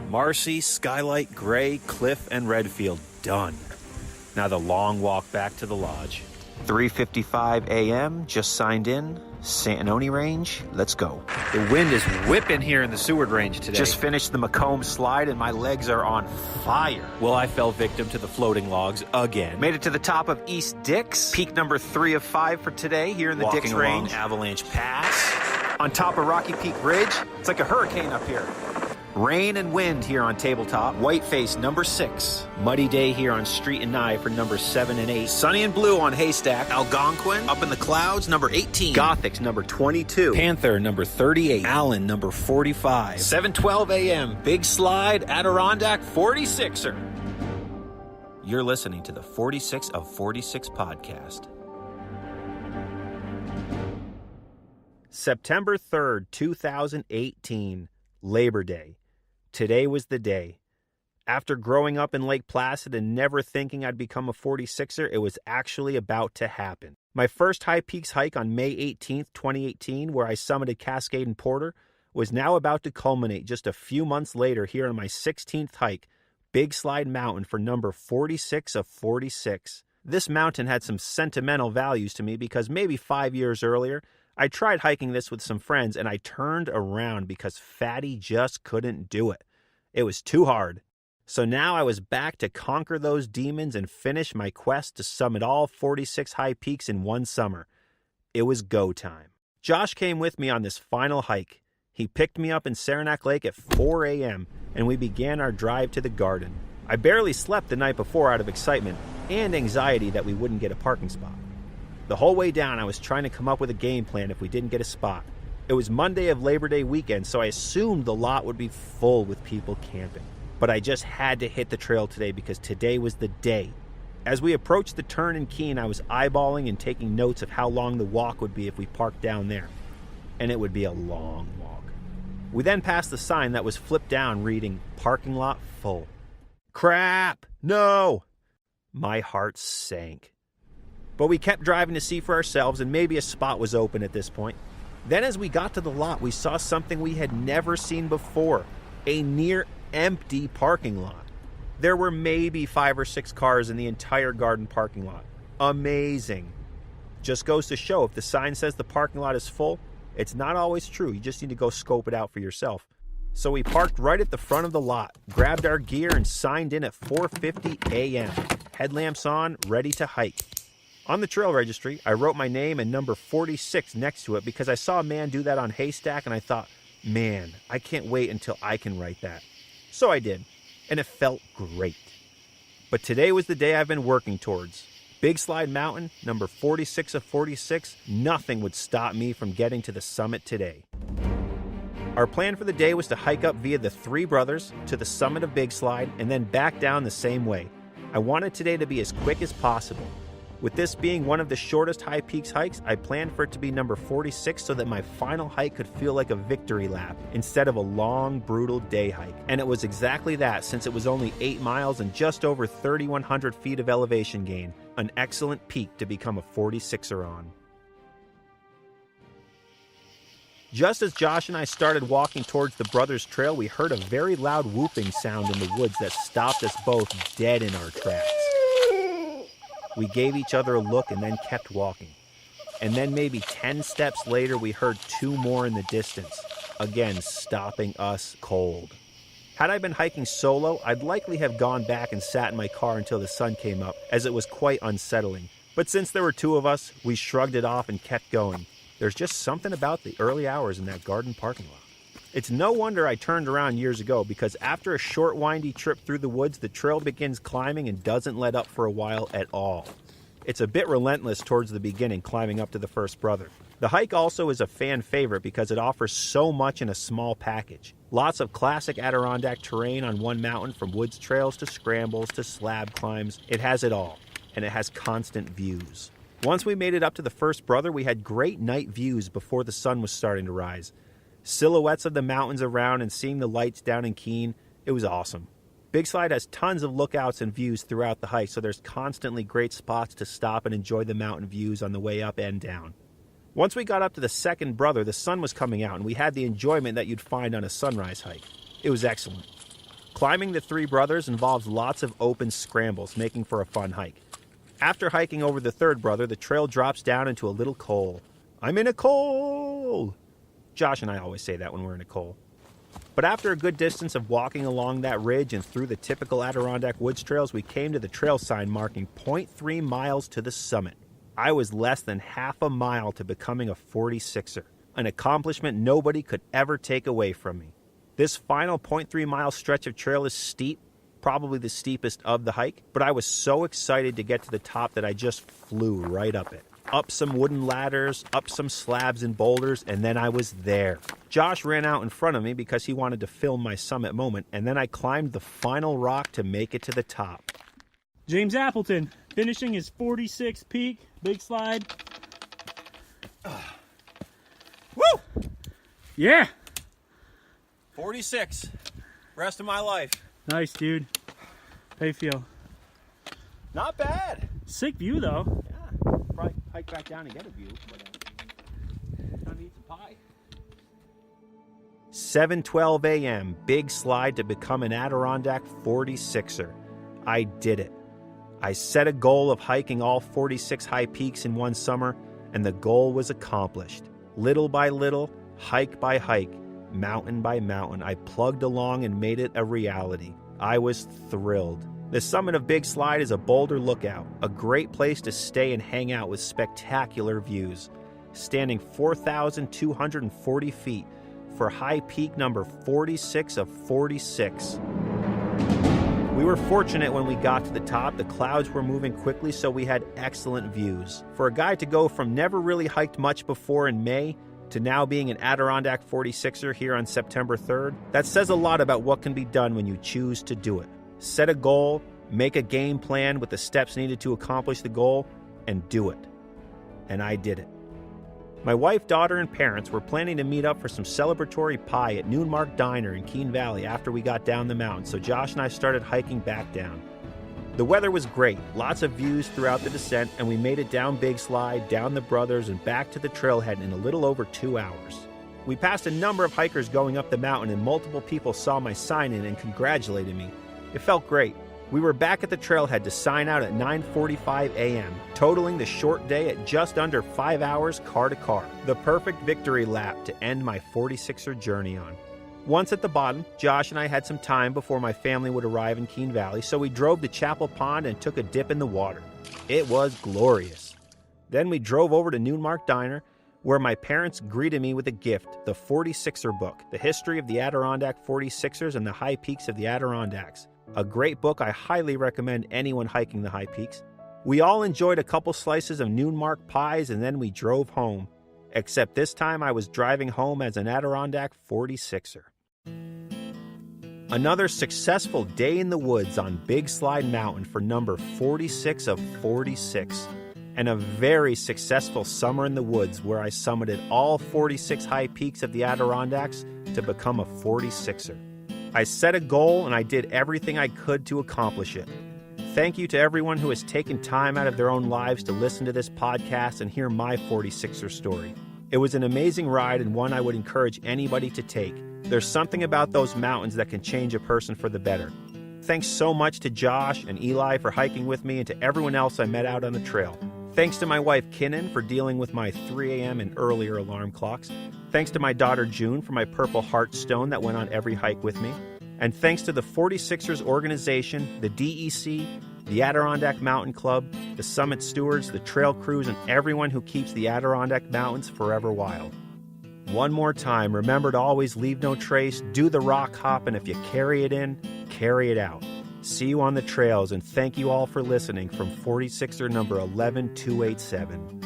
Marcy, Skylight, Gray, Cliff, and Redfield done. Now the long walk back to the lodge. 3:55 a.m., just signed in. Santanoni Range, let's go. The wind is whipping here in the Seward Range today. Just finished the Macomb slide and my legs are on fire. Well, I fell victim to the floating logs again. Made it to the top of East Dix, peak number 3 of 5 for today here in the Dix Range. Avalanche Pass. On top of Rocky Peak Ridge, it's like a hurricane up here. Rain and wind here on Tabletop. Whiteface, number 6. Muddy day here on Street and Nye for number 7 and 8. Sunny and blue on Haystack. Algonquin, up in the clouds, number 18. Gothics, number 22. Panther, number 38. Allen, number 45. 7:12 a.m. Big Slide, Adirondack 46'er. You're listening to the 46 of 46 podcast. September 3rd, 2018. Labor Day. Today was the day. After growing up in Lake Placid and never thinking I'd become a 46'er, it was actually about to happen. My first High Peaks hike on May 18th, 2018, where I summited Cascade and Porter, was now about to culminate just a few months later here on my 16th hike, Big Slide Mountain for number 46 of 46. This mountain had some sentimental values to me because maybe 5 years earlier, I tried hiking this with some friends and I turned around because Fatty just couldn't do it. It was too hard. So now I was back to conquer those demons and finish my quest to summit all 46 high peaks in one summer. It was go time. Josh came with me on this final hike. He picked me up in Saranac Lake at 4 a.m. and we began our drive to the garden. I barely slept the night before out of excitement and anxiety that we wouldn't get a parking spot. The whole way down, I was trying to come up with a game plan if we didn't get a spot. It was Monday of Labor Day weekend, so I assumed the lot would be full with people camping. But I just had to hit the trail today because today was the day. As we approached the turn in Keene, I was eyeballing and taking notes of how long the walk would be if we parked down there. And it would be a long walk. We then passed the sign that was flipped down reading, "Parking lot full." Crap! No! My heart sank. But we kept driving to see for ourselves, and maybe a spot was open at this point. Then as we got to the lot, we saw something we had never seen before, a near-empty parking lot. There were maybe 5 or 6 cars in the entire garden parking lot. Amazing. Just goes to show, if the sign says the parking lot is full, it's not always true. You just need to go scope it out for yourself. So we parked right at the front of the lot, grabbed our gear, and signed in at 4:50 a.m. Headlamps on, ready to hike. On the trail registry, I wrote my name and number 46 next to it because I saw a man do that on Haystack and I thought, man, I can't wait until I can write that. So I did, and it felt great. But today was the day I've been working towards. Big Slide Mountain, number 46 of 46, nothing would stop me from getting to the summit today. Our plan for the day was to hike up via the Three Brothers to the summit of Big Slide and then back down the same way. I wanted today to be as quick as possible. With this being one of the shortest High Peaks hikes, I planned for it to be number 46 so that my final hike could feel like a victory lap instead of a long, brutal day hike. And it was exactly that, since it was only 8 miles and just over 3,100 feet of elevation gain, an excellent peak to become a 46'er on. Just as Josh and I started walking towards the Brothers Trail, we heard a very loud whooping sound in the woods that stopped us both dead in our tracks. We gave each other a look and then kept walking. And then maybe 10 steps later, we heard 2 more in the distance, again stopping us cold. Had I been hiking solo, I'd likely have gone back and sat in my car until the sun came up, as it was quite unsettling. But since there were 2 of us, we shrugged it off and kept going. There's just something about the early hours in that garden parking lot. It's no wonder I turned around years ago, because after a short windy trip through the woods, the trail begins climbing and doesn't let up for a while at all. It's a bit relentless towards the beginning, climbing up to the first brother. The hike also is a fan favorite because it offers so much in a small package. Lots of classic Adirondack terrain on one mountain, from woods trails to scrambles to slab climbs. It has it all, and it has constant views. Once we made it up to the first brother, we had great night views before the sun was starting to rise. Silhouettes of the mountains around and seeing the lights down in Keene, it was awesome. Big Slide has tons of lookouts and views throughout the hike, so there's constantly great spots to stop and enjoy the mountain views on the way up and down. Once we got up to the second brother, the sun was coming out and we had the enjoyment that you'd find on a sunrise hike. It was excellent. Climbing the Three Brothers involves lots of open scrambles, making for a fun hike. After hiking over the third brother, the trail drops down into a little col. I'm in a col! Josh and I always say that when we're in a col. But after a good distance of walking along that ridge and through the typical Adirondack woods trails, we came to the trail sign marking 0.3 miles to the summit. I was less than half a mile to becoming a 46'er, an accomplishment nobody could ever take away from me. This final 0.3 mile stretch of trail is steep, probably the steepest of the hike, but I was so excited to get to the top that I just flew right up it. Up some wooden ladders, up some slabs and boulders, and then I was there. Josh ran out in front of me because he wanted to film my summit moment, and then I climbed the final rock to make it to the top. James Appleton finishing his 46th peak, big slide. Woo! Yeah! 46, rest of my life. Nice, dude. How you feel? Not bad. Sick view, though. Yeah, probably hike back down and get a view, but time to eat some pie. 7:12 a.m., big slide to become an Adirondack 46'er. I did it. I set a goal of hiking all 46 high peaks in one summer, and the goal was accomplished. Little by little, hike by hike, mountain by mountain, I plugged along and made it a reality. I was thrilled. The summit of Big Slide is a boulder lookout, a great place to stay and hang out with spectacular views. Standing 4,240 feet for high peak number 46 of 46. We were fortunate when we got to the top. The clouds were moving quickly, so we had excellent views. For a guy to go from never really hiked much before in May to now being an Adirondack 46'er here on September 3rd, that says a lot about what can be done when you choose to do it. Set a goal, make a game plan with the steps needed to accomplish the goal, and do it. And I did it. My wife, daughter, and parents were planning to meet up for some celebratory pie at Noonmark Diner in Keene Valley after we got down the mountain, so Josh and I started hiking back down. The weather was great, lots of views throughout the descent, and we made it down Big Slide, down the Brothers, and back to the trailhead in a little over 2 hours. We passed a number of hikers going up the mountain, and multiple people saw my sign-in and congratulated me. It felt great. We were back at the trailhead to sign out at 9:45 a.m., totaling the short day at just under 5 hours car to car. The perfect victory lap to end my 46'er journey on. Once at the bottom, Josh and I had some time before my family would arrive in Keene Valley, so we drove to Chapel Pond and took a dip in the water. It was glorious. Then we drove over to Noonmark Diner, where my parents greeted me with a gift, the 46'er book, The History of the Adirondack 46'ers and the High Peaks of the Adirondacks. A great book I highly recommend anyone hiking the high peaks. We all enjoyed a couple slices of Noonmark pies and then we drove home. Except this time I was driving home as an Adirondack 46'er. Another successful day in the woods on Big Slide Mountain for number 46 of 46. And a very successful summer in the woods where I summited all 46 high peaks of the Adirondacks to become a 46'er. I set a goal and I did everything I could to accomplish it. Thank you to everyone who has taken time out of their own lives to listen to this podcast and hear my 46'er story. It was an amazing ride and one I would encourage anybody to take. There's something about those mountains that can change a person for the better. Thanks so much to Josh and Eli for hiking with me and to everyone else I met out on the trail. Thanks to my wife Kinnan for dealing with my 3 a.m. and earlier alarm clocks. Thanks to my daughter June for my purple heart stone that went on every hike with me. And thanks to the 46'ers organization, the DEC, the Adirondack Mountain Club, the Summit Stewards, the trail crews, and everyone who keeps the Adirondack Mountains forever wild. One more time, remember to always leave no trace, do the rock hop, and if you carry it in, carry it out. See you on the trails, and thank you all for listening from 46'er number 11287.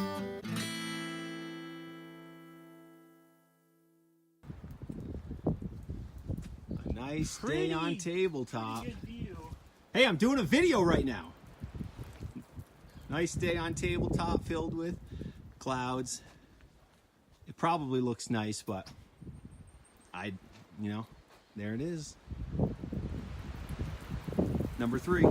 A nice day on tabletop. Hey, I'm doing a video right now. Nice day on tabletop filled with clouds. It probably looks nice, but there it is. Number 3.